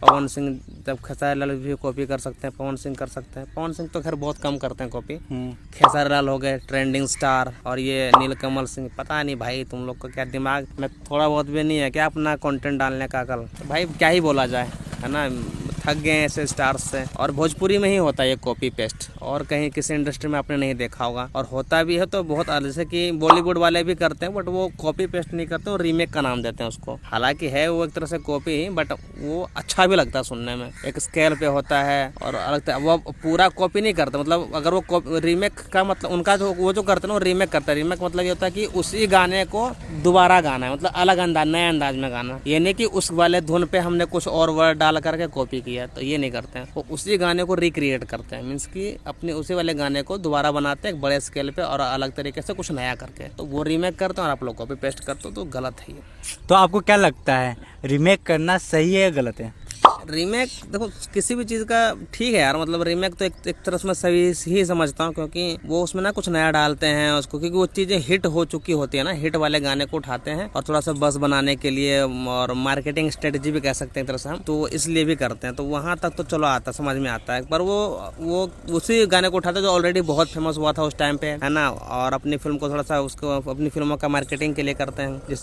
पवन सिंह, जब खेसारी लाल भी कॉपी कर सकते हैं, पवन सिंह कर सकते हैं। पवन सिंह तो खैर बहुत कम करते हैं कॉपी। खेसारी लाल हो गए ट्रेंडिंग स्टार, और ये नीलकमल सिंह, पता नहीं भाई तुम लोग को क्या दिमाग में थोड़ा बहुत भी नहीं है क्या अपना कंटेंट डालने का अकल? तो भाई क्या ही बोला जाए, है ना, थक गए हैं ऐसे स्टार्स से। और भोजपुरी में ही होता है ये कॉपी पेस्ट, और कहीं किसी इंडस्ट्री में आपने नहीं देखा होगा। और होता भी है तो बहुत, जैसे कि बॉलीवुड वाले भी करते हैं, बट वो कॉपी पेस्ट नहीं करते, वो रीमेक का नाम देते हैं उसको। हालांकि है वो एक तरह से कॉपी ही, बट वो अच्छा भी लगता है सुनने में, एक स्केल पे होता है और अलग। वो पूरा कॉपी नहीं करते, मतलब अगर वो रीमेक का मतलब उनका जो वो जो करते हैं वो रीमेक करता है। रीमेक मतलब ये होता है कि उसी गाने को दोबारा गाना है, मतलब अलग अंदाज, नए अंदाज में गाना। ये नहीं कि उस वाले धुन पे हमने कुछ और वर्ड डाल करके कॉपी किया, तो ये नहीं करते हैं। वो उसी गाने को रिक्रिएट करते हैं, मीन्स कि अपने उसी वाले गाने को दोबारा बनाते हैं एक बड़े स्केल पे और अलग तरीके से कुछ नया करके, तो वो रीमेक करते हैं और आप लोग कॉपी पेस्ट करते हो, तो गलत है ये। तो आपको क्या लगता है, रीमेक करना सही है या गलत है? रीमेक देखो किसी भी चीज़ का ठीक है यार, मतलब रीमेक तो एक तरह से मैं सही ही समझता हूँ, क्योंकि वो उसमें ना कुछ नया डालते हैं उसको, क्योंकि वो चीज़ें हिट हो चुकी होती है ना, हिट वाले गाने को उठाते हैं और थोड़ा सा बस बनाने के लिए और मार्केटिंग स्ट्रेटजी भी कह सकते हैं एक तरह से हम, तो इसलिए भी करते हैं। तो वहाँ तक तो चलो आता, समझ में आता है, पर वो उसी गाने को उठाते जो ऑलरेडी बहुत फेमस हुआ था उस टाइम पे, है ना, और अपनी फिल्म को थोड़ा सा उसको अपनी फिल्मों का मार्केटिंग के लिए करते हैं, जिससे